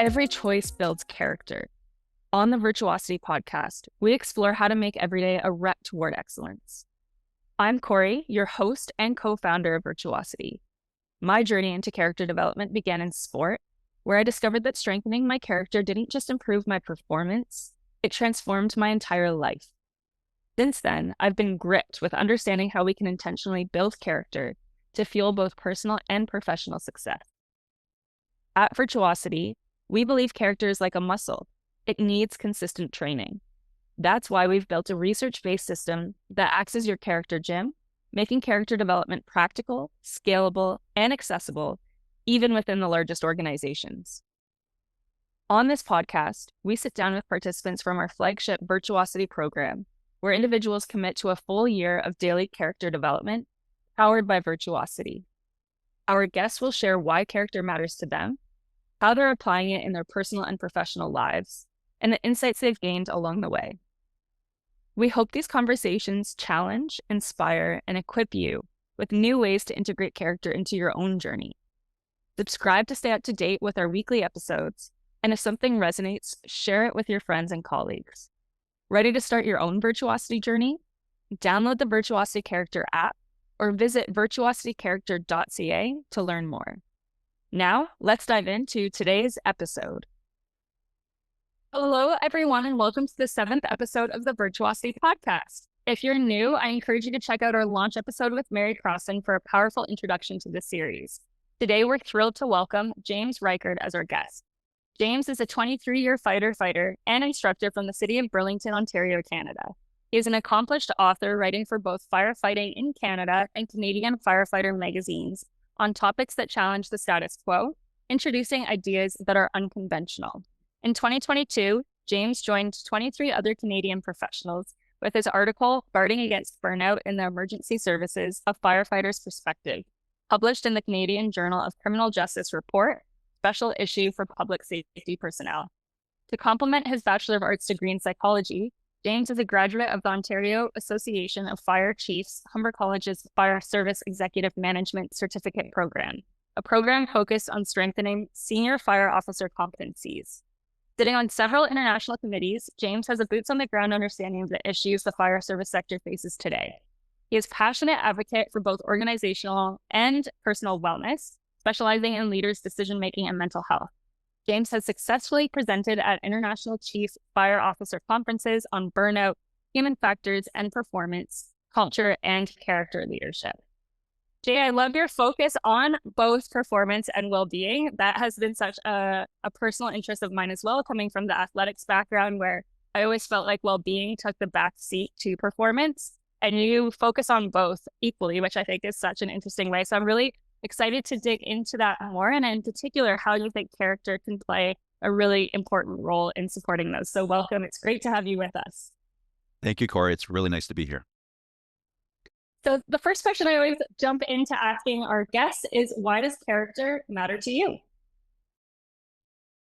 Every choice builds character. On the Virtuosity podcast, we explore how to make every day a rep toward excellence. I'm Corey, your host and co-founder of Virtuosity. My journey into character development began in sport, where I discovered that strengthening my character didn't just improve my performance, it transformed my entire life. Since then, I've been gripped with understanding how we can intentionally build character to fuel both personal and professional success. At Virtuosity, we believe character is like a muscle. It needs consistent training. That's why we've built a research-based system that acts as your character gym, making character development practical, scalable, and accessible, even within the largest organizations. On this podcast, we sit down with participants from our flagship Virtuosity program, where individuals commit to a full year of daily character development powered by Virtuosity. Our guests will share why character matters to them, how they're applying it in their personal and professional lives, and the insights they've gained along the way. We hope these conversations challenge, inspire, and equip you with new ways to integrate character into your own journey. Subscribe to stay up to date with our weekly episodes, and if something resonates, share it with your friends and colleagues. Ready to start your own Virtuosity journey? Download the Virtuosity Character app or visit virtuositycharacter.ca to learn more. Now, let's dive into today's episode. Hello, everyone, and welcome to the 7th episode of the Virtuosity podcast. If you're new, I encourage you to check out our launch episode with Mary Crossan for a powerful introduction to the series. Today, we're thrilled to welcome James Rychard as our guest. James is a 23-year fighter and instructor from the city of Burlington, Ontario, Canada. He is an accomplished author writing for both Firefighting in Canada and Canadian Firefighter magazines on topics that challenge the status quo, introducing ideas that are unconventional. In 2022, James joined 23 other Canadian professionals with his article, Guarding Against Burnout in the Emergency Services, A Firefighter's Perspective, published in the Canadian Journal of Criminal Justice Report, special issue for public safety personnel. To complement his Bachelor of Arts degree in psychology, James is a graduate of the Ontario Association of Fire Chiefs Humber College's Fire Service Executive Management Certificate Program, a program focused on strengthening senior fire officer competencies. Sitting on several international committees, James has a boots-on-the-ground understanding of the issues the fire service sector faces today. He is a passionate advocate for both organizational and personal wellness, specializing in leaders' decision-making and mental health. James has successfully presented at international chief fire officer conferences on burnout, human factors and performance, culture, and character leadership. Jay, I love your focus on both performance and well-being. That has been such a personal interest of mine as well, coming from the athletics background where I always felt like well-being took the back seat to performance, and you focus on both equally, which I think is such an interesting way. So I'm really excited to dig into that more, and in particular, how you think character can play a really important role in supporting those. So welcome. It's great to have you with us. Thank you, Corey. It's really nice to be here. So the first question I always jump into asking our guests is, why does character matter to you?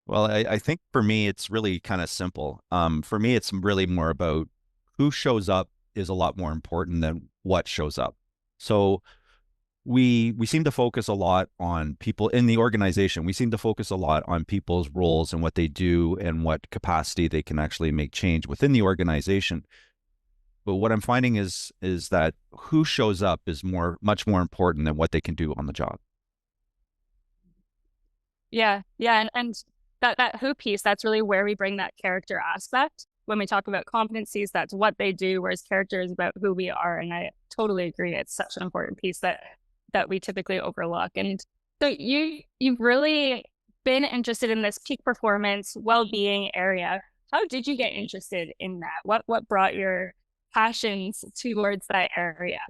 Well, I think for me, it's really kind of simple. For me, it's really more about who shows up is a lot more important than what shows up. So we seem to focus a lot on people in the organization. We seem to focus a lot on people's roles and what they do and what capacity they can actually make change within the organization. But what I'm finding is that who shows up is much more important than what they can do on the job. Yeah. And that who piece, that's really where we bring that character aspect. When we talk about competencies, that's what they do, whereas character is about who we are. And I totally agree. It's such an important piece that we typically overlook. And so you've really been interested in this peak performance, well-being area. How did you get interested in that? What brought your passions towards that area?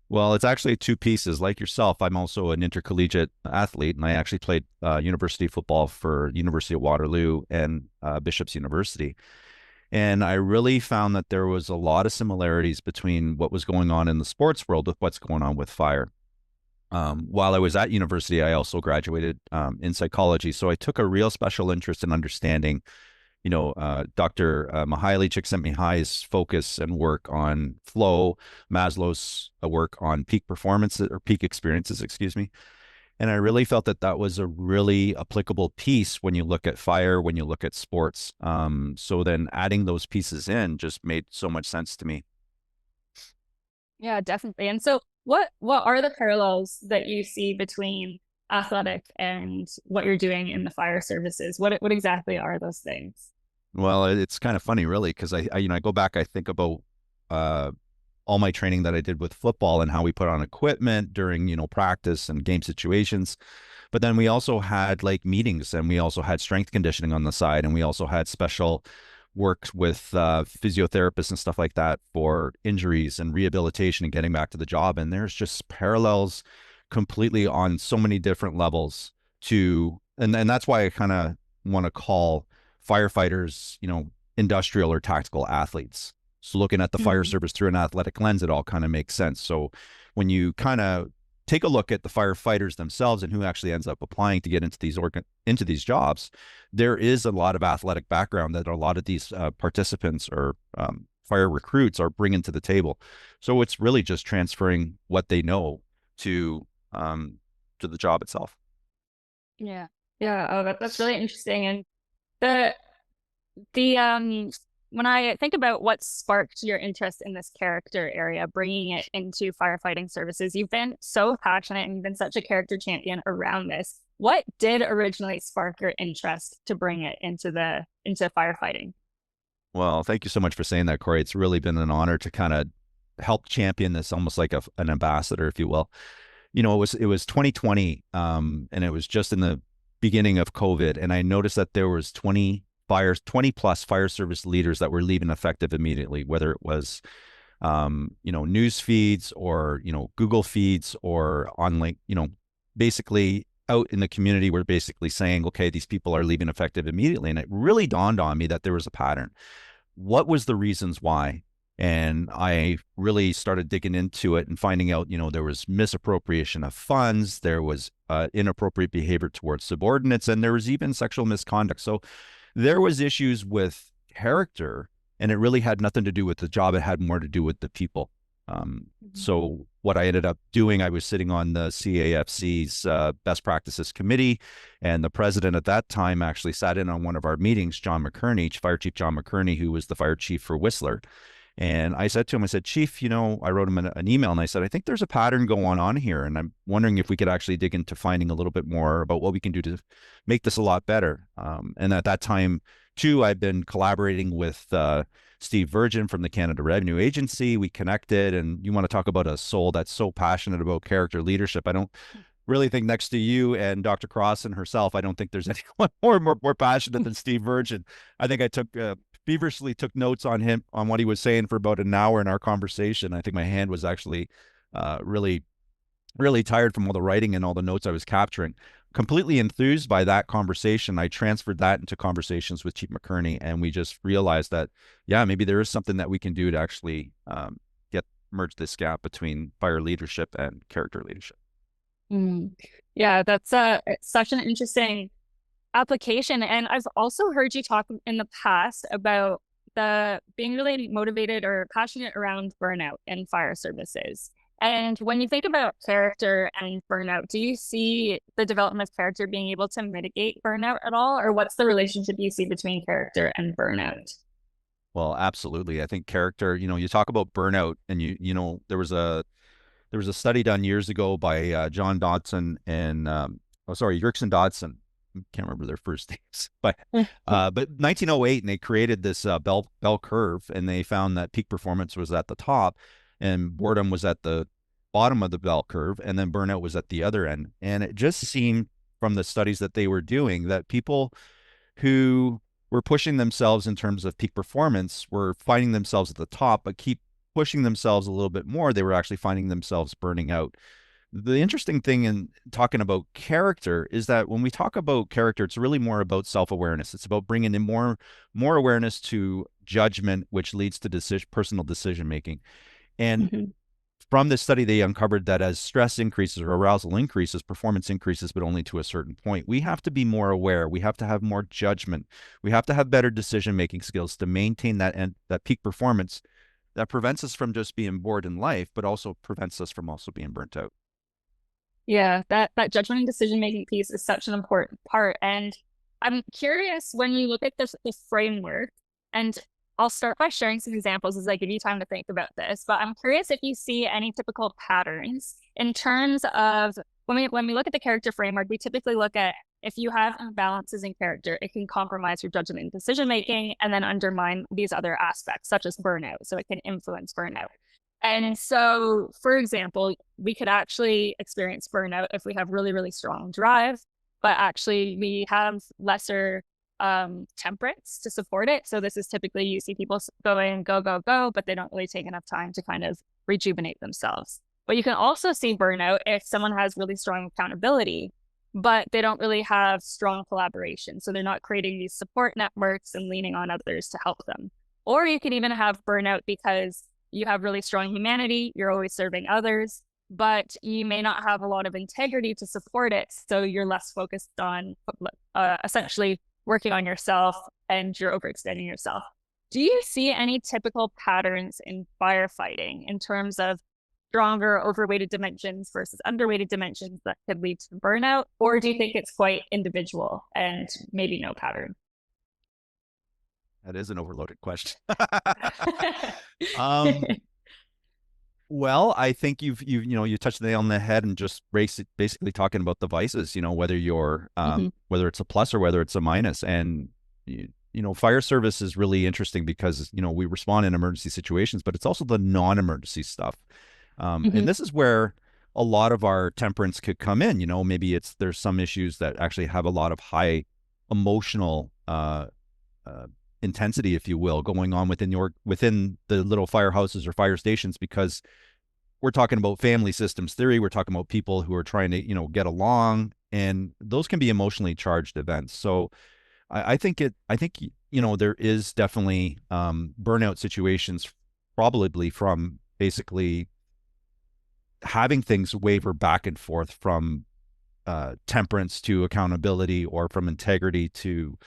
Well, it's actually two pieces. Like yourself, I'm also an intercollegiate athlete, and I actually played university football for University of Waterloo and Bishop's University. And I really found that there was a lot of similarities between what was going on in the sports world with what's going on with fire. While I was at university, I also graduated in psychology. So I took a real special interest in understanding, Dr. Mihaly Csikszentmihalyi's focus and work on flow, Maslow's work on peak performance or peak experiences, excuse me. And I really felt that that was a really applicable piece when you look at fire, when you look at sports. So then adding those pieces in just made so much sense to me. Yeah, definitely. And so what are the parallels that you see between athletic and what you're doing in the fire services? What exactly are those things? Well, it's kind of funny, really, because I go back, I think about uh, all my training that I did with football and how we put on equipment during, practice and game situations. But then we also had like meetings, and we also had strength conditioning on the side, and we also had special work with physiotherapists and stuff like that for injuries and rehabilitation and getting back to the job. And there's just parallels completely on so many different levels and that's why I kind of want to call firefighters, industrial or tactical athletes. So looking at the fire Mhm. service through an athletic lens, it all kind of makes sense. So when you kind of take a look at the firefighters themselves and who actually ends up applying to get into these jobs, there is a lot of athletic background that a lot of these participants or fire recruits are bringing to the table. So it's really just transferring what they know to um, to the job itself. Yeah. Yeah. Oh, that's really interesting. And the the when I think about what sparked your interest in this character area, bringing it into firefighting services, you've been so passionate and you've been such a character champion around this. What did originally spark your interest to bring it into firefighting? Well, thank you so much for saying that, Corey. It's really been an honor to kind of help champion this, almost like an ambassador, if you will. It was 2020, and it was just in the beginning of COVID, and I noticed that there was 20 plus fire service leaders that were leaving effective immediately, whether it was news feeds or Google feeds or on like basically out in the community, we're basically saying, okay, these people are leaving effective immediately, and it really dawned on me that there was a pattern. What was the reasons why? And I really started digging into it and finding out, there was misappropriation of funds, there was inappropriate behavior towards subordinates, and there was even sexual misconduct. So there was issues with character, and it really had nothing to do with the job. It had more to do with the people. Mhm. So what I ended up doing, I was sitting on the CAFC's best practices committee, and the president at that time actually sat in on one of our meetings, John McCurney, Fire Chief John McCurney, who was the fire chief for Whistler. And I said to him, I said, Chief, I wrote him an email, and I said, I think there's a pattern going on here. And I'm wondering if we could actually dig into finding a little bit more about what we can do to make this a lot better. And at that time, too, I've been collaborating with Steve Virgin from the Canada Revenue Agency. We connected, and you want to talk about a soul that's so passionate about character leadership. I don't really think next to you and Dr. Crossan herself, I don't think there's anyone more passionate than Steve Virgin. I think I feverishly took notes on him on what he was saying for about an hour in our conversation. I think my hand was actually really really tired from all the writing and all the notes I was capturing. Completely enthused by that conversation, I transferred that into conversations with Chief McCurney, and we just realized that, yeah, maybe there is something that we can do to actually get merge this gap between fire leadership and character leadership. Mm. Yeah, that's it's such an interesting application. And I've also heard you talk in the past about the being really motivated or passionate around burnout in fire services. And when you think about character and burnout, do you see the development of character being able to mitigate burnout at all? Or what's the relationship you see between character and burnout? Well, absolutely. I think character, you talk about burnout, and there was a study done years ago by John Dodson and Yerkson Dodson. Can't remember their first names, but 1908, and they created this bell curve, and they found that peak performance was at the top, and boredom was at the bottom of the bell curve, and then burnout was at the other end. And it just seemed from the studies that they were doing that people who were pushing themselves in terms of peak performance were finding themselves at the top, but keep pushing themselves a little bit more, they were actually finding themselves burning out. The interesting thing in talking about character is that when we talk about character, it's really more about self-awareness. It's about bringing in more awareness to judgment, which leads to personal decision making. And Mhm. from this study, they uncovered that as stress increases or arousal increases, performance increases, but only to a certain point. We have to be more aware. We have to have more judgment. We have to have better decision-making skills to maintain that peak performance that prevents us from just being bored in life, but also prevents us from also being burnt out. Yeah, that judgment and decision making piece is such an important part. And I'm curious when you look at this framework, and I'll start by sharing some examples as I give you time to think about this. But I'm curious if you see any typical patterns in terms of when we look at the character framework, we typically look at if you have imbalances in character, it can compromise your judgment and decision making and then undermine these other aspects, such as burnout. So it can influence burnout. And so, for example, we could actually experience burnout if we have really, really strong drive, but actually we have lesser temperance to support it. So this is typically you see people going go, go, go, but they don't really take enough time to kind of rejuvenate themselves. But you can also see burnout if someone has really strong accountability, but they don't really have strong collaboration. So they're not creating these support networks and leaning on others to help them. Or you could even have burnout because you have really strong humanity, you're always serving others, but you may not have a lot of integrity to support it. So you're less focused on essentially working on yourself and you're overextending yourself. Do you see any typical patterns in firefighting in terms of stronger overweighted dimensions versus underweighted dimensions that could lead to burnout? Or do you think it's quite individual and maybe no pattern? That is an overloaded question. um, well, I think you touched the nail on the head and just basically talking about the vices, whether you're whether it's a plus or whether it's a minus. And fire service is really interesting because we respond in emergency situations, but it's also the non-emergency stuff. And this is where a lot of our temperance could come in. Maybe there's some issues that actually have a lot of high emotional intensity, if you will, going on within the little firehouses or fire stations, because we're talking about family systems theory. We're talking about people who are trying to, get along, and those can be emotionally charged events. So I think there is definitely burnout situations, probably from basically having things waver back and forth from temperance to accountability, or from integrity to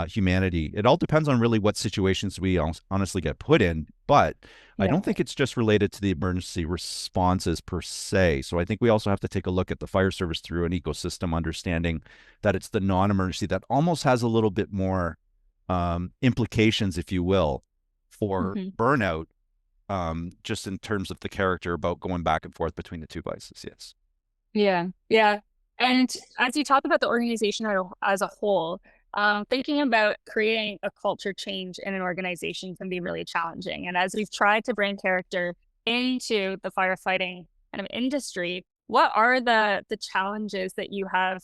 humanity. It all depends on really what situations we honestly get put in, but I don't think it's just related to the emergency responses per se. So I think we also have to take a look at the fire service through an ecosystem, understanding that it's the non-emergency that almost has a little bit more implications, if you will, for burnout, just in terms of the character about going back and forth between the two vices. Yes. Yeah. Yeah. And as you talk about the organization as a whole, thinking about creating a culture change in an organization can be really challenging. And as we've tried to bring character into the firefighting kind of industry, what are the challenges that you have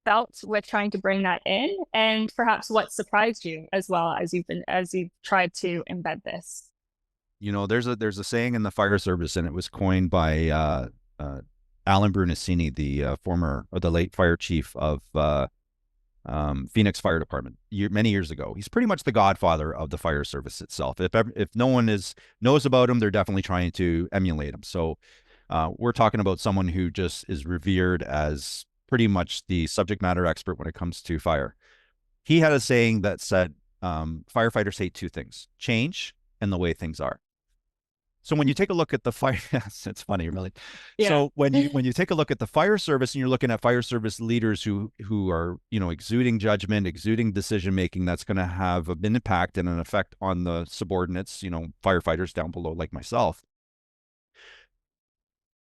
felt with trying to bring that in, and perhaps what surprised you as well as you've tried to embed this? There's a saying in the fire service, and it was coined by Alan Brunacini, the late fire chief of Phoenix Fire Department, many years ago. He's pretty much the godfather of the fire service itself. If no one knows about him, they're definitely trying to emulate him. So we're talking about someone who just is revered as pretty much the subject matter expert when it comes to fire. He had a saying that said, firefighters hate two things: change and the way things are. So when you take a look at the fire, yes, it's funny, really. Yeah. So when you take a look at the fire service, and you're looking at fire service leaders who are exuding judgment, exuding decision making, that's going to have an impact and an effect on the subordinates, firefighters down below, like myself.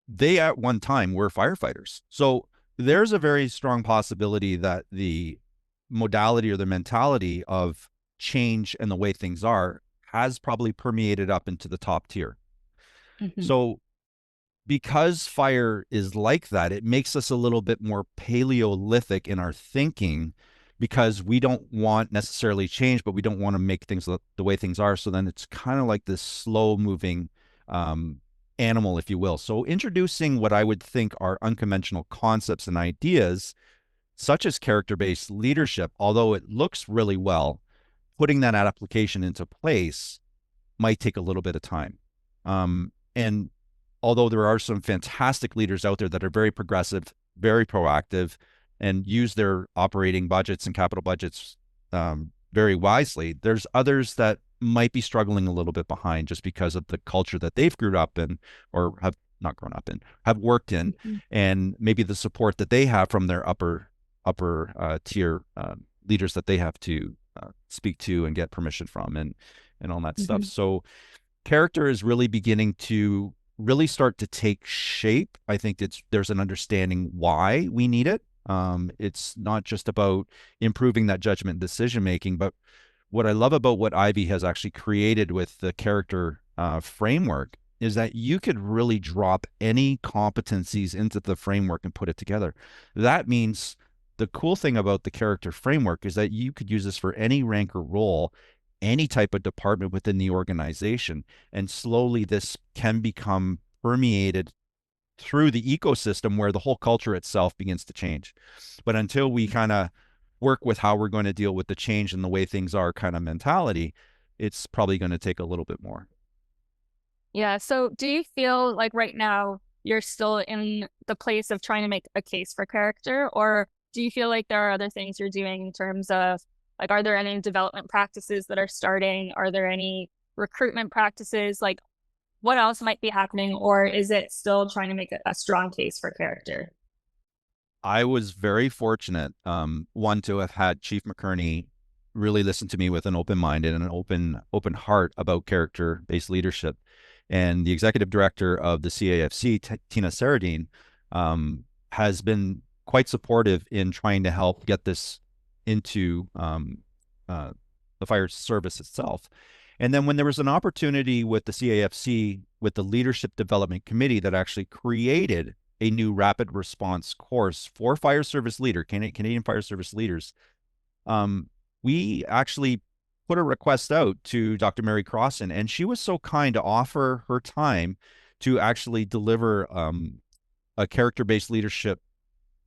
They at one time were firefighters. So there's a very strong possibility that the modality or the mentality of change and the way things are has probably permeated up into the top tier. So because fire is like that, it makes us a little bit more Paleolithic in our thinking, because we don't want necessarily change, but we don't want to make things the way things are. So then it's kind of like this slow moving animal, if you will. So introducing what I would think are unconventional concepts and ideas, such as character-based leadership, although it looks really well, putting that application into place might take a little bit of time. And although there are some fantastic leaders out there that are very progressive, very proactive, and use their operating budgets and capital budgets very wisely, there's others that might be struggling a little bit behind just because of the culture that they've grew up in or have not grown up in, have worked in, Mhm. and maybe the support that they have from their upper tier leaders that they have to speak to and get permission from, and all that stuff. Mhm. So character is really beginning to really start to take shape. I think there's an understanding why we need it. It's not just about improving that judgment decision making, but what I love about what Ivy has actually created with the character framework is that you could really drop any competencies into the framework and put it together. That means the cool thing about the character framework is that you could use this for any rank or role, any type of department within the organization, and slowly this can become permeated through the ecosystem where the whole culture itself begins to change. But until we kind of work with how we're going to deal with the change and the way things are kind of mentality, it's probably going to take a little bit more. Yeah. So do you feel like right now you're still in the place of trying to make a case for character, or do you feel like there are other things you're doing in terms of like, are there any development practices that are starting? Are there any recruitment practices? Like, what else might be happening, or is it still trying to make a strong case for character? I was very fortunate, one, to have had Chief McKerney really listen to me with an open mind and an open heart about character-based leadership. And the executive director of the CAFC, Tina Saradine, has been quite supportive in trying to help get this into the fire service itself. And then when there was an opportunity with the CAFC, with the Leadership Development Committee that actually created a new rapid response course for fire service Canadian fire service leaders, we actually put a request out to Dr. Mary Crossan, and she was so kind to offer her time to actually deliver a character-based leadership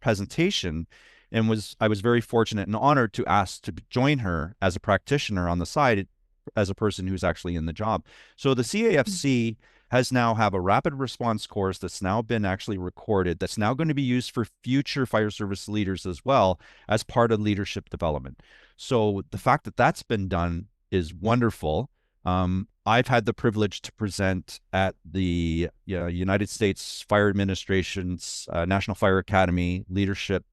presentation, and I was very fortunate and honored to ask to join her as a practitioner on the side as a person who's actually in the job. So the CAFC has now have a rapid response course that's now been actually recorded, that's now going to be used for future fire service leaders as well as part of leadership development. So the fact that that's been done is wonderful. I've had the privilege to present at the United States Fire Administration's National Fire Academy Leadership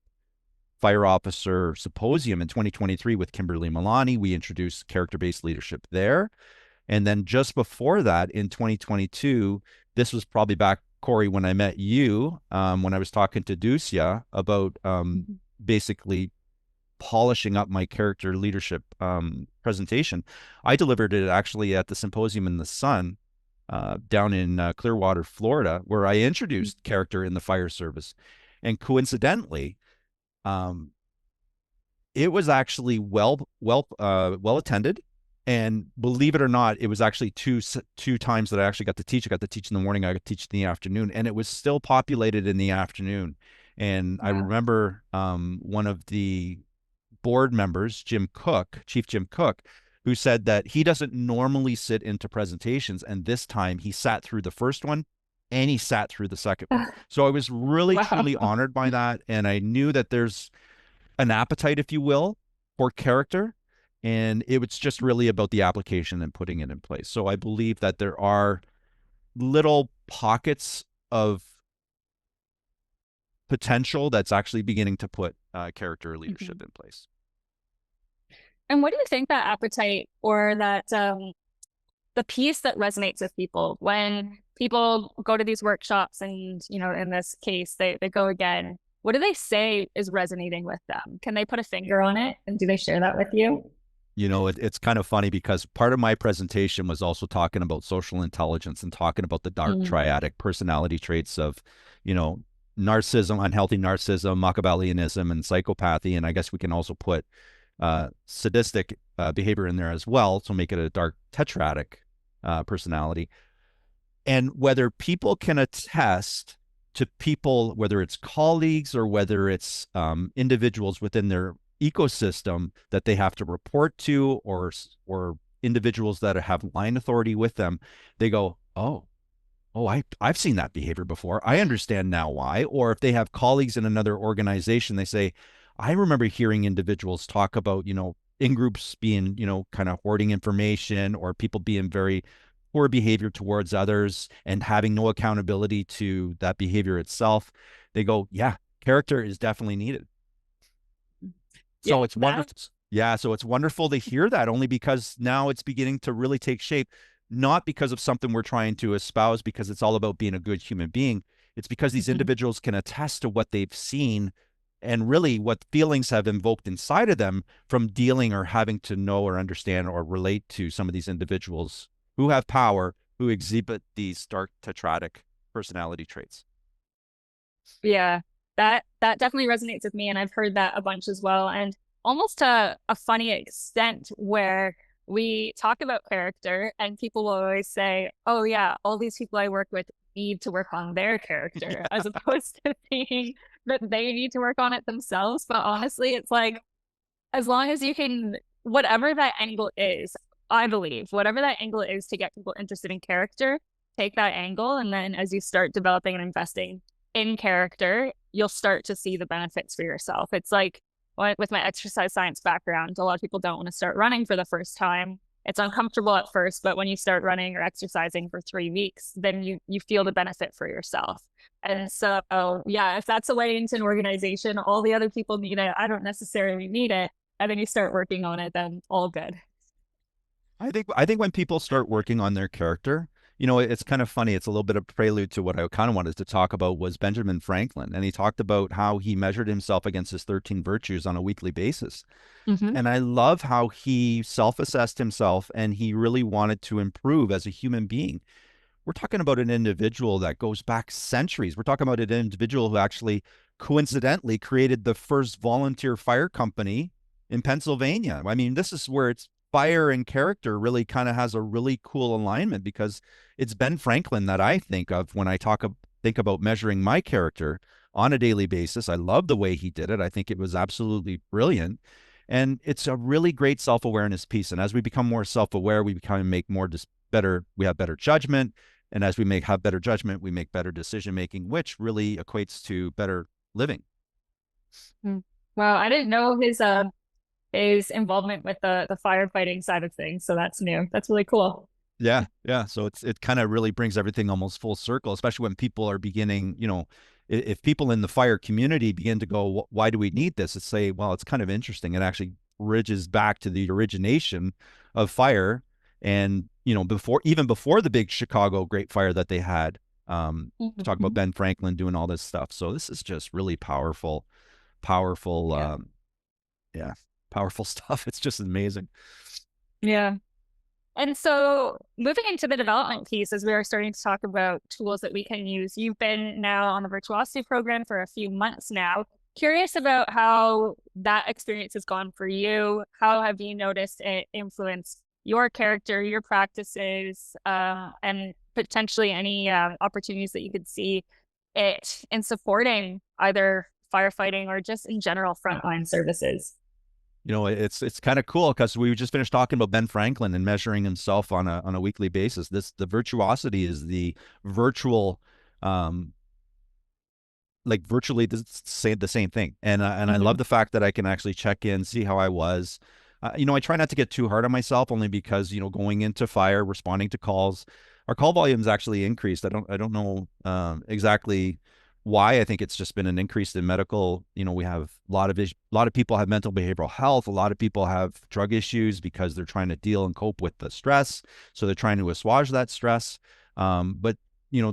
Fire Officer Symposium in 2023 with Kimberly Milani. We introduced character-based leadership there. And then just before that, in 2022, this was probably back, Corey, when I met you, when I was talking to Ducia about basically polishing up my character leadership presentation. I delivered it actually at the Symposium in the Sun down in Clearwater, Florida, where I introduced character in the fire service. And coincidentally, it was actually well attended. And believe it or not, it was actually two times that I actually got to teach. I got to teach in the morning, I got to teach in the afternoon, and it was still populated in the afternoon. And I remember one of the board members, Chief Jim Cook, who said that he doesn't normally sit into presentations, and this time he sat through the first one and he sat through the second one. So I was really, truly honored by that, and I knew that there's an appetite, if you will, for character, and it was just really about the application and putting it in place. So I believe that there are little pockets of potential that's actually beginning to put character leadership in place. And what do you think that appetite or that the piece that resonates with people when people go to these workshops and, you know, in this case, they go again, what do they say is resonating with them? Can they put a finger on it? And do they share that with you? You know, it's kind of funny because part of my presentation was also talking about social intelligence and talking about the dark triadic personality traits of, you know, narcissism, unhealthy narcissism, Machiavellianism, and psychopathy. And I guess we can also put sadistic behavior in there as well, so make it a dark tetradic personality. And whether people can attest to people, whether it's colleagues or whether it's individuals within their ecosystem that they have to report to, or individuals that have line authority with them, they go, oh, I've seen that behavior before. I understand now why. Or if they have colleagues in another organization, they say, I remember hearing individuals talk about, you know, in groups being, you know, kind of hoarding information, or people being very poor behavior towards others and having no accountability to that behavior itself, they go, yeah, character is definitely needed. Yeah, So it's wonderful. Yeah, so it's wonderful to hear that, only because now it's beginning to really take shape, not because of something we're trying to espouse, because it's all about being a good human being. It's because these individuals can attest to what they've seen and really what feelings have invoked inside of them from dealing or having to know or understand or relate to some of these individuals who have power, who exhibit these dark tetratic personality traits. Yeah, that definitely resonates with me, and I've heard that a bunch as well. And almost to a funny extent where we talk about character and people will always say, oh yeah, all these people I work with need to work on their character, as opposed to thinking that they need to work on it themselves. But honestly, it's like, as long as you can, whatever that angle is, I believe, whatever that angle is to get people interested in character, take that angle. And then as you start developing and investing in character, you'll start to see the benefits for yourself. It's like, with my exercise science background, a lot of people don't want to start running for the first time. It's uncomfortable at first, but when you start running or exercising for 3 weeks, then you feel the benefit for yourself. And so, yeah, if that's a way into an organization, all the other people need it. I don't necessarily need it. And then you start working on it, then all good. I think when people start working on their character, it's kind of funny. It's a little bit of prelude to what I kind of wanted to talk about was Benjamin Franklin. And he talked about how he measured himself against his 13 virtues on a weekly basis. Mm-hmm. And I love how he self-assessed himself and he really wanted to improve as a human being. We're talking about an individual that goes back centuries. We're talking about an individual who actually coincidentally created the first volunteer fire company in Pennsylvania. I mean, this is where it's fire and character really kind of has a really cool alignment, because it's Ben Franklin that I think of when I think about measuring my character on a daily basis. I love the way he did it. I think it was absolutely brilliant. And it's a really great self-awareness piece. And as we become more self-aware, we make more better, we have better judgment. And as we have better judgment, we make better decision making, which really equates to better living. Wow, I didn't know his involvement with the firefighting side of things, so that's new. That's really cool. Yeah, yeah. So it kind of really brings everything almost full circle, especially when people are beginning, if people in the fire community begin to go, why do we need this? It's say, well, it's kind of interesting. It actually bridges back to the origination of fire. And, even before the big Chicago Great Fire that they had, to talk about Ben Franklin doing all this stuff. So this is just really powerful, Yeah. yeah, powerful stuff. It's just amazing. Yeah. And so moving into the development piece, as we are starting to talk about tools that we can use, you've been now on the Virtuosity program for a few months now. Curious about how that experience has gone for you. How have you noticed it influence your character, your practices, and potentially any opportunities that you could see it in supporting either firefighting or just in general frontline services? It's kind of cool because we just finished talking about Ben Franklin and measuring himself on a weekly basis. The Virtuosity is the virtual, like virtually the same thing. And I love the fact that I can actually check in, see how I was. I try not to get too hard on myself, only because, going into fire, responding to calls, our call volume's actually increased. I don't know exactly why. I think it's just been an increase in medical. We have a lot of people have mental behavioral health. A lot of people have drug issues because they're trying to deal and cope with the stress. So they're trying to assuage that stress. But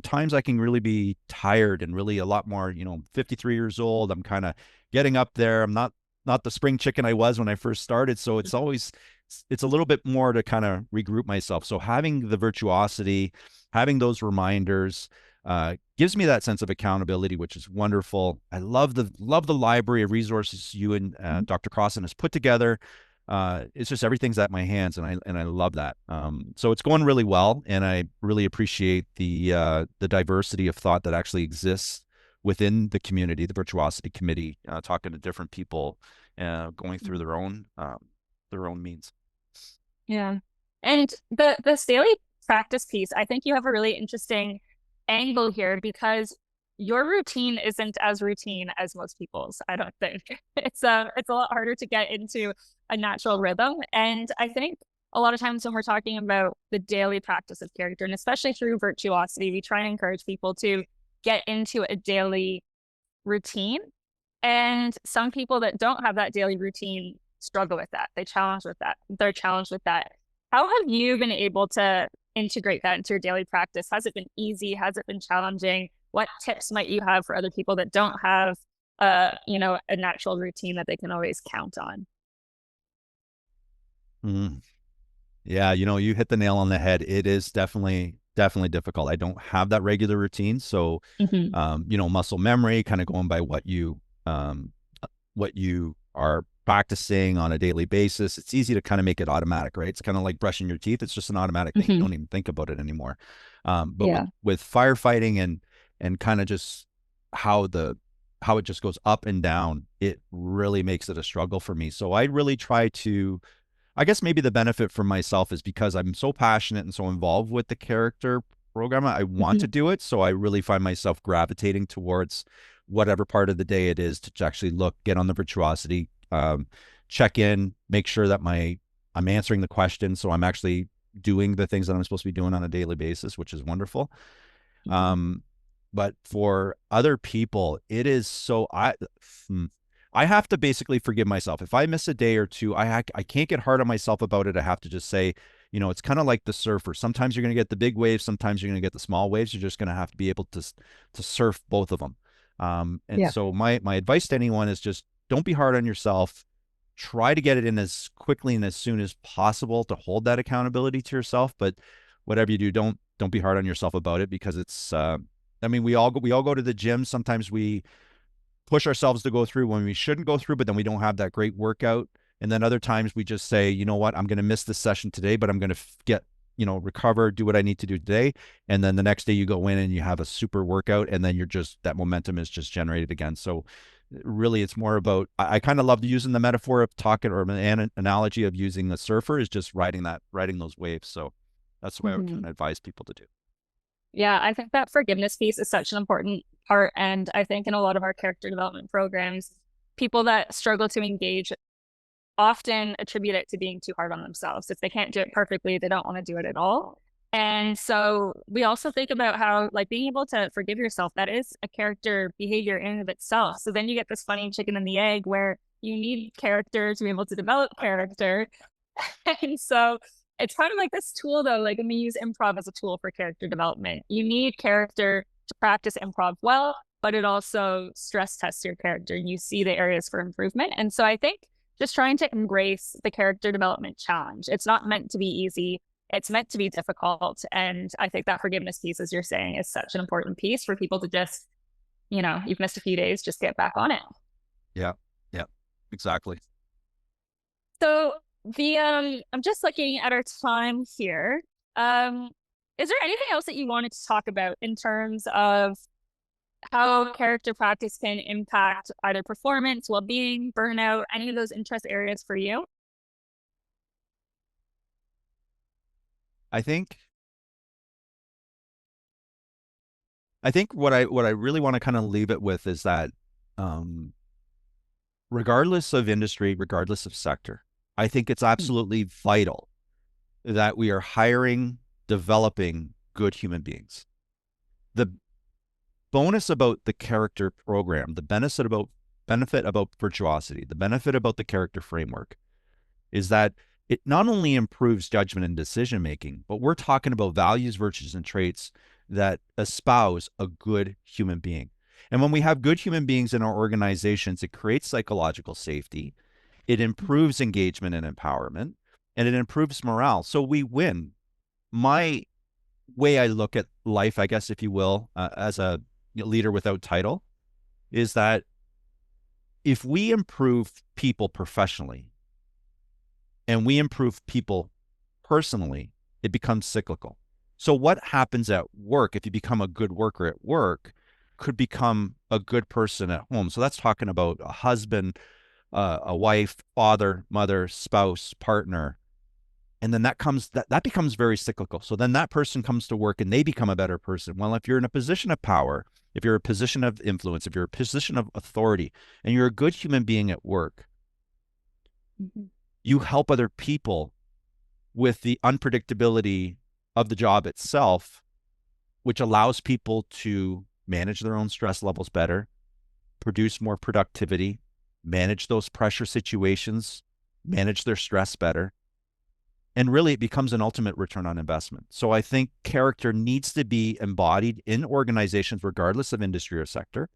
times I can really be tired and really a lot more, 53 years old. I'm kind of getting up there. I'm not the spring chicken I was when I first started. So it's a little bit more to kind of regroup myself. So having the Virtuosity, having those reminders, gives me that sense of accountability, which is wonderful. I love the library of resources you and Dr. Crossan has put together. It's just everything's at my hands, and I love that. So it's going really well, and I really appreciate the diversity of thought that actually exists within the community, the Virtuosity committee, talking to different people, going through their own means. Yeah. And the daily practice piece, I think you have a really interesting angle here, because your routine isn't as routine as most people's, I don't think. It's a lot harder to get into a natural rhythm. And I think a lot of times when we're talking about the daily practice of character, and especially through Virtuosity, we try and encourage people to get into a daily routine. And some people that don't have that daily routine struggle with that. They're challenged with that. How have you been able to integrate that into your daily practice? Has it been easy? Has it been challenging? What tips might you have for other people that don't have a natural routine that they can always count on? Yeah, you hit the nail on the head. It is definitely difficult. I don't have that regular routine. So, muscle memory, kind of going by what you are practicing on a daily basis. It's easy to kind of make it automatic, right? It's kind of like brushing your teeth. It's just an automatic thing. You don't even think about it anymore. But with firefighting and kind of just how it just goes up and down, it really makes it a struggle for me. So I really try to, I guess maybe the benefit for myself is because I'm so passionate and so involved with the character program, I want to do it. So I really find myself gravitating towards whatever part of the day it is to actually get on the Virtuosity, check in, make sure that I'm answering the questions. So I'm actually doing the things that I'm supposed to be doing on a daily basis, which is wonderful. But for other people, it is so, I have to basically forgive myself. If I miss a day or two, I can't get hard on myself about it. I have to just say, it's kind of like the surfer. Sometimes you're going to get the big waves. Sometimes you're going to get the small waves. You're just going to have to be able to surf both of them. So my advice to anyone is just don't be hard on yourself. Try to get it in as quickly and as soon as possible to hold that accountability to yourself. But whatever you do, don't be hard on yourself about it, because it's, we all go to the gym. Sometimes we push ourselves to go through when we shouldn't go through, but then we don't have that great workout. And then other times we just say, you know what, I'm going to miss this session today, but I'm going to recover, do what I need to do today. And then the next day you go in and you have a super workout, and then that momentum is just generated again. So really it's more about, I kind of love using the metaphor of talking, or an analogy of using the surfer is just riding those waves. So that's what I would kind of advise people to do. Yeah, I think that forgiveness piece is such an important part. And I think in a lot of our character development programs, people that struggle to engage often attribute it to being too hard on themselves. If they can't do it perfectly, they don't want to do it at all. And so we also think about how, like, being able to forgive yourself, that is a character behavior in and of itself. So then you get this funny chicken and the egg where you need character to be able to develop character. And so it's kind of like this tool, though, like when we use improv as a tool for character development, you need character to practice improv well, but it also stress tests your character. You see the areas for improvement. And so I think just trying to embrace the character development challenge. It's not meant to be easy. It's meant to be difficult. And I think that forgiveness piece, as you're saying, is such an important piece for people to just, you've missed a few days, just get back on it. Yeah, exactly. So I'm just looking at our time here. Is there anything else that you wanted to talk about in terms of how character practice can impact either performance, well-being, burnout, any of those interest areas for you? I think what I really want to kind of leave it with is that, regardless of industry, regardless of sector, I think it's absolutely vital that we are hiring, developing good human beings. The bonus about the character program, the benefit about Virtuosity, the benefit about the character framework is that it not only improves judgment and decision making, but we're talking about values, virtues, and traits that espouse a good human being. And when we have good human beings in our organizations, it creates psychological safety, it improves engagement and empowerment, and it improves morale. So we win. My way I look at life, I guess, if you will, as a leader without title, is that if we improve people professionally and we improve people personally, it becomes cyclical. So what happens at work, if you become a good worker at work, could become a good person at home. So that's talking about a husband, a wife, father, mother, spouse, partner. And then that becomes very cyclical. So then that person comes to work and they become a better person. Well, if you're in a position of power, if you're a position of influence, if you're a position of authority, and you're a good human being at work, you help other people with the unpredictability of the job itself, which allows people to manage their own stress levels better, produce more productivity, manage those pressure situations, manage their stress better. And really, it becomes an ultimate return on investment. So I think character needs to be embodied in organizations, regardless of industry or sector.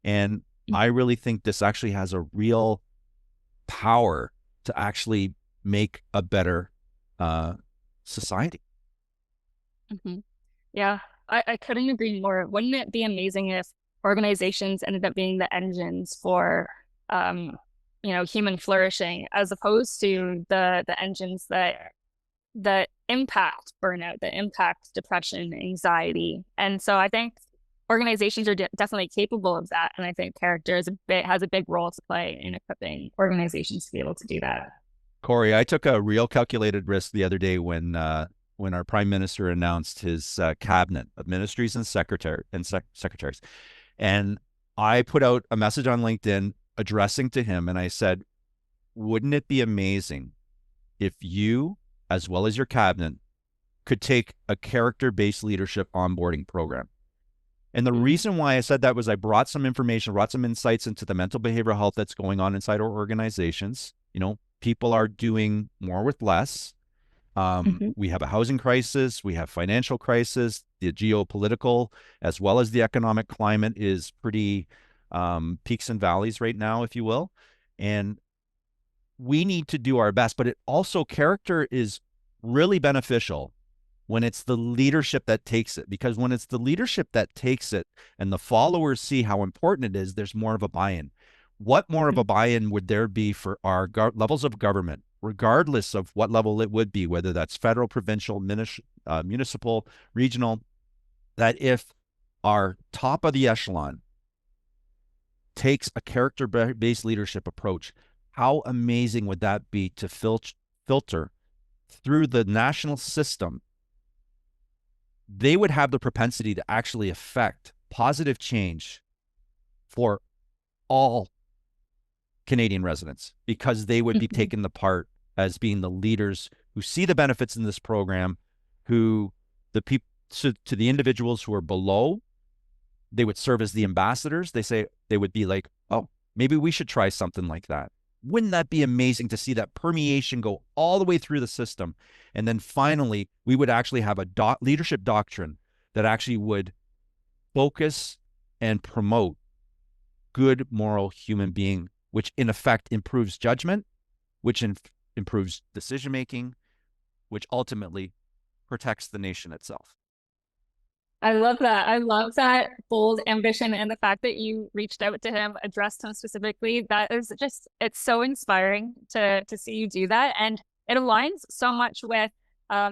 And I really think this actually has a real power to actually make a better society. Mm-hmm. Yeah, I couldn't agree more. Wouldn't it be amazing if organizations ended up being the engines for, human flourishing, as opposed to the engines that impact burnout, that impact depression, anxiety. And so I think organizations are definitely capable of that. And I think character has a big role to play in equipping organizations to be able to do that. Corey, I took a real calculated risk the other day when our prime minister announced his cabinet of ministries and secretaries. And I put out a message on LinkedIn addressing to him, and I said, wouldn't it be amazing if you, as well as your cabinet, could take a character-based leadership onboarding program? And the reason why I said that was I brought some information, brought some insights into the mental behavioral health that's going on inside our organizations. People are doing more with less. We have a housing crisis. We have financial crisis. The geopolitical, as well as the economic climate, is pretty peaks and valleys right now, if you will. And we need to do our best, but it also, character is really beneficial when it's the leadership that takes it, because when it's the leadership that takes it and the followers see how important it is, there's more of a buy-in. What more of a buy-in would there be for our levels of government, regardless of what level it would be, whether that's federal, provincial, municipal, regional, that if our top of the echelon takes a character-based leadership approach, how amazing would that be to filter through the national system? They would have the propensity to actually affect positive change for all Canadian residents, because they would be taking the part as being the leaders who see the benefits in this program, who the people, to the individuals who are below, they would serve as the ambassadors. They would be like, oh, maybe we should try something like that. Wouldn't that be amazing to see that permeation go all the way through the system? And then finally, we would actually have a leadership doctrine that actually would focus and promote good moral human being, which in effect improves judgment, which improves decision-making, which ultimately protects the nation itself. I love that. I love that bold ambition, and the fact that you reached out to him, addressed him specifically. That is just, it's so inspiring to see you do that. And it aligns so much with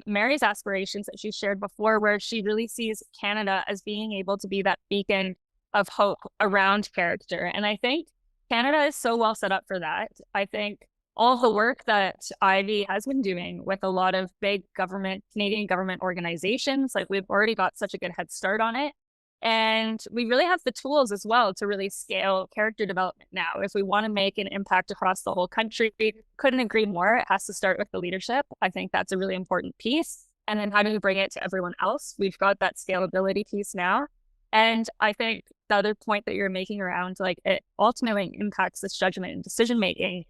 Mary's aspirations that she shared before, where she really sees Canada as being able to be that beacon of hope around character. And I think Canada is so well set up for that. I think all the work that Ivy has been doing with a lot of big Canadian government organizations, like, we've already got such a good head start on it. And we really have the tools as well to really scale character development now. If we want to make an impact across the whole country, couldn't agree more. It has to start with the leadership. I think that's a really important piece. And then how do we bring it to everyone else? We've got that scalability piece now. And I think the other point that you're making around, like, it ultimately impacts this judgment and decision-making.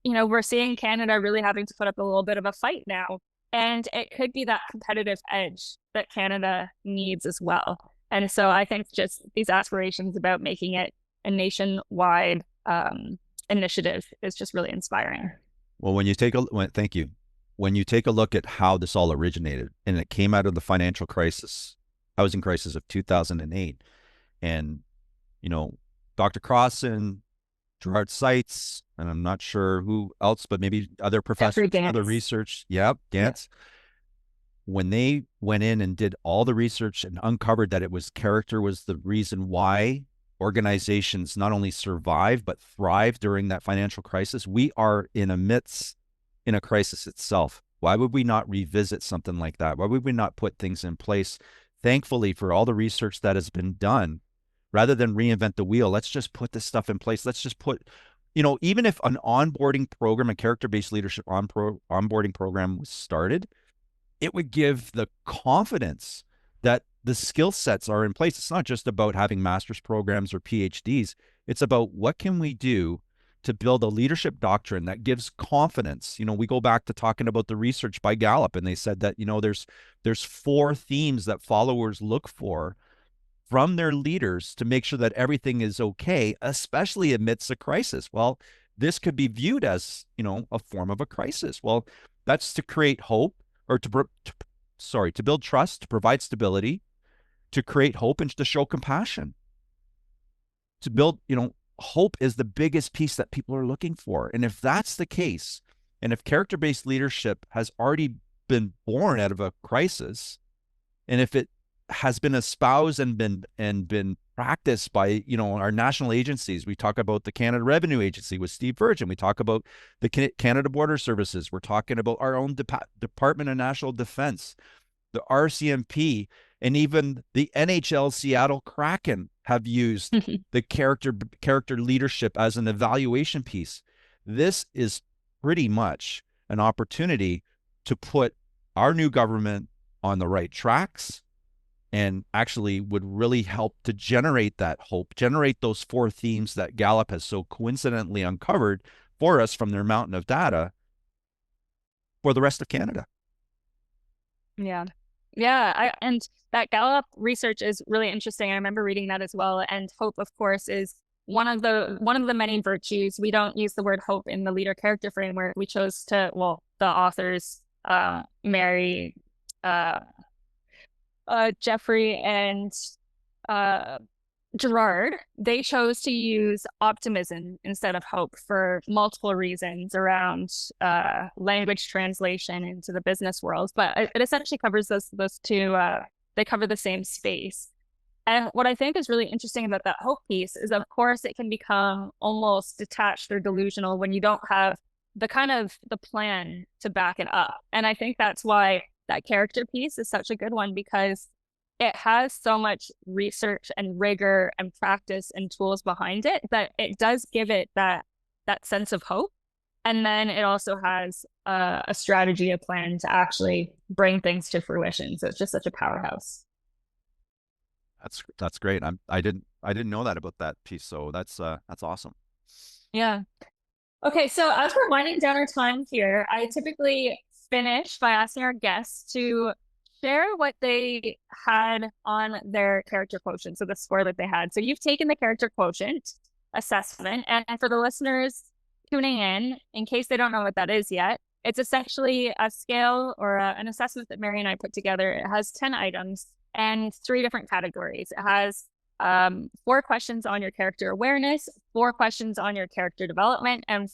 We're seeing Canada really having to put up a little bit of a fight now. And it could be that competitive edge that Canada needs as well. And so I think just these aspirations about making it a nationwide initiative is just really inspiring. Well, thank you. When you take a look at how this all originated, and it came out of the financial crisis, housing crisis of 2008, and Dr. Crossan, Gerard Seitz, and I'm not sure who else, but maybe other professors, other research. Yep, Gantz. Yeah. When they went in and did all the research and uncovered that character was the reason why organizations not only survived but thrived during that financial crisis, we are in a crisis itself. Why would we not revisit something like that? Why would we not put things in place? Thankfully, for all the research that has been done, rather than reinvent the wheel, let's just put this stuff in place. Let's just put even if an onboarding program, a character-based leadership onboarding program was started, it would give the confidence that the skill sets are in place. It's not just about having master's programs or PhDs. It's about what can we do to build a leadership doctrine that gives confidence. We go back to talking about the research by Gallup, and they said that, there's 4 themes that followers look for from their leaders to make sure that everything is okay, especially amidst a crisis. Well, this could be viewed as, a form of a crisis. Well, that's to create hope, or to build trust, to provide stability, to create hope, and to show compassion. To build, hope is the biggest piece that people are looking for. And if that's the case, and if character-based leadership has already been born out of a crisis, and if it has been espoused and been practiced by, our national agencies. We talk about the Canada Revenue Agency with Steve Virgin. We talk about the Canada Border Services. We're talking about our own Department of National Defense, the RCMP, and even the NHL Seattle Kraken have used the character leadership as an evaluation piece. This is pretty much an opportunity to put our new government on the right tracks, and actually would really help to generate that hope, generate those 4 themes that Gallup has so coincidentally uncovered for us from their mountain of data for the rest of Canada. Yeah. Yeah. And that Gallup research is really interesting. I remember reading that as well. And hope, of course, is one of the many virtues. We don't use the word hope in the leader character framework. We chose to, the authors, Mary, Jeffrey, and Gerard, they chose to use optimism instead of hope for multiple reasons around language translation into the business world. But it essentially covers those 2. They cover the same space. And what I think is really interesting about that hope piece is, of course, it can become almost detached or delusional when you don't have the plan to back it up. And I think that's why that character piece is such a good one, because it has so much research and rigor and practice and tools behind it that it does give it that sense of hope. And then it also has a strategy, a plan to actually bring things to fruition. So it's just such a powerhouse. That's great. I didn't know that about that piece. So that's awesome. Yeah. Okay. So as we're winding down our time here, I typically finish by asking our guests to share what they had on their character quotient, so the score that they had. So you've taken the character quotient assessment, and for the listeners tuning in case they don't know what that is yet, it's essentially a scale or an assessment that Mary and I put together. It has 10 items and 3 different categories. It has 4 questions on your character awareness, 4 questions on your character development, and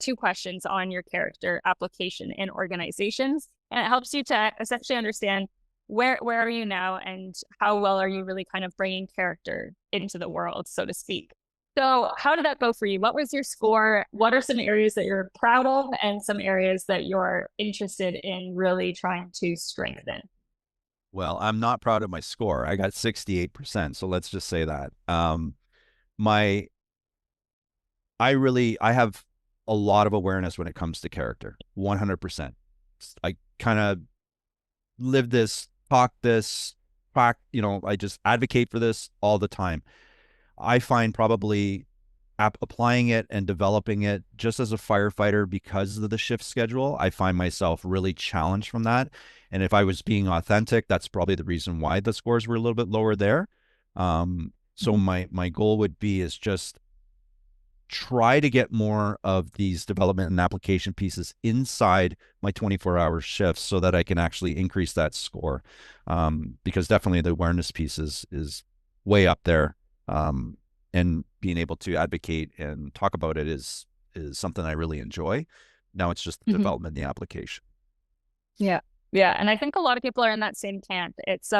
2 questions on your character application in organizations. And it helps you to essentially understand where are you now and how well are you really kind of bringing character into the world, so to speak. So how did that go for you? What was your score? What are some areas that you're proud of and some areas that you're interested in really trying to strengthen? Well, I'm not proud of my score. I got 68%. So let's just say that. I have a lot of awareness when it comes to character, 100%. I kind of live this, talk this, I just advocate for this all the time. I find probably applying it and developing it just as a firefighter, because of the shift schedule, I find myself really challenged from that. And if I was being authentic, that's probably the reason why the scores were a little bit lower there. So my goal would be is just try to get more of these development and application pieces inside my 24-hour shifts so that I can actually increase that score. Because definitely the awareness piece is way up there. And being able to advocate and talk about it is something I really enjoy. Now it's just the development and the application. Yeah. Yeah. And I think a lot of people are in that same camp. It's,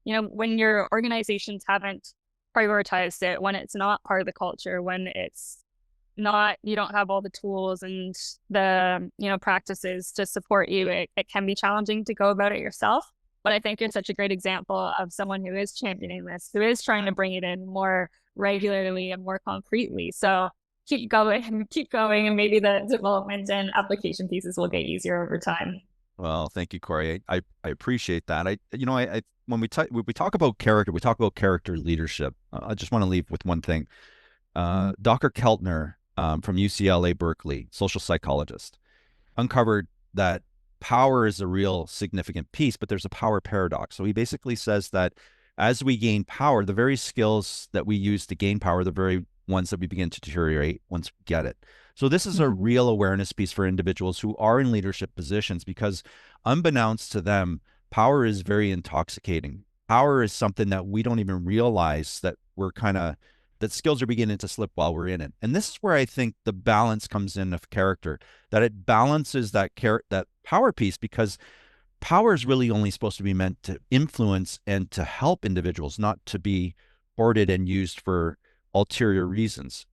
when your organizations haven't prioritized it, when it's not part of the culture, when it's not, you don't have all the tools and the, practices to support you, it can be challenging to go about it yourself. But I think you're such a great example of someone who is championing this, who is trying to bring it in more regularly and more concretely. So keep going and keep going, and maybe the development and application pieces will get easier over time. Well, thank you, Corey. I appreciate that. I when we talk about character, we talk about character leadership. I just want to leave with one thing. Dr. Keltner from UCLA Berkeley, social psychologist, uncovered that power is a real significant piece, but there's a power paradox. So he basically says that as we gain power, the very skills that we use to gain power are the very ones that we begin to deteriorate once we get it. So this is a real awareness piece for individuals who are in leadership positions, because unbeknownst to them, power is very intoxicating. Power is something that we don't even realize that that skills are beginning to slip while we're in it. And this is where I think the balance comes in of character, that it balances that power piece, because power is really only supposed to be meant to influence and to help individuals, not to be hoarded and used for ulterior reasons.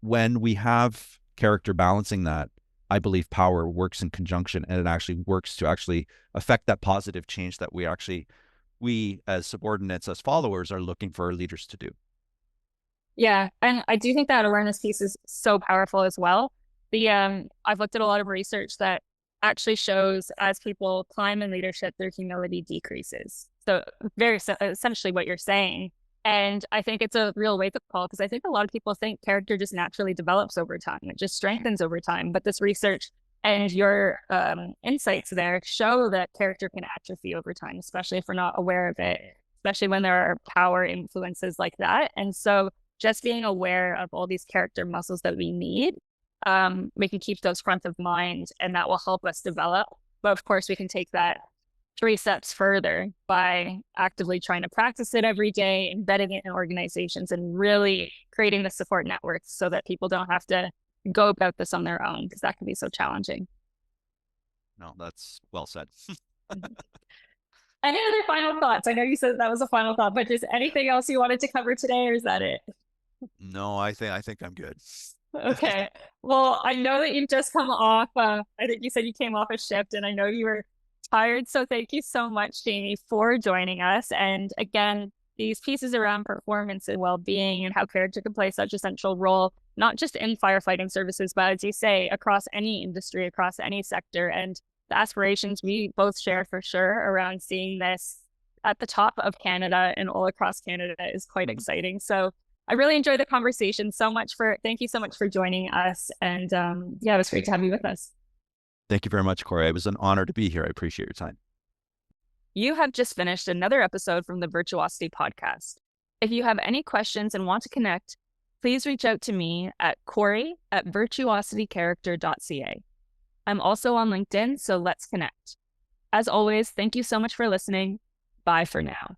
When we have character balancing that, I believe power works in conjunction, and it actually works to actually affect that positive change that we as subordinates, as followers, are looking for our leaders to do. Yeah, and I do think that awareness piece is so powerful as well. I've looked at a lot of research that actually shows as people climb in leadership, their humility decreases. So very essentially what you're saying. And I think it's a real wake-up call, because I think a lot of people think character just naturally develops over time. It just strengthens over time. But this research and your insights there show that character can atrophy over time, especially if we're not aware of it, especially when there are power influences like that. And so just being aware of all these character muscles that we need, we can keep those front of mind, and that will help us develop. But of course, we can take that 3 steps further by actively trying to practice it every day, embedding it in organizations, and really creating the support networks so that people don't have to go about this on their own, because that can be so challenging. No, that's well said. Any other final thoughts? I know you said that was a final thought, but just anything else you wanted to cover today, or is that it? No, I think I'm good. Okay. Well, I know that you've just come off, I think you said you came off a shift, and I know you were tired. So thank you so much, Jamie, for joining us. And again, these pieces around performance and well-being, and how character can play such a central role, not just in firefighting services, but as you say, across any industry, across any sector. And the aspirations we both share for sure around seeing this at the top of Canada and all across Canada is quite exciting. So I really enjoyed the conversation. Thank you so much for joining us. And yeah, it was great to have you with us. Thank you very much, Corey. It was an honor to be here. I appreciate your time. You have just finished another episode from the Virtuosity podcast. If you have any questions and want to connect, please reach out to me at corey@virtuositycharacter.ca. I'm also on LinkedIn, so let's connect. As always, thank you so much for listening. Bye for now.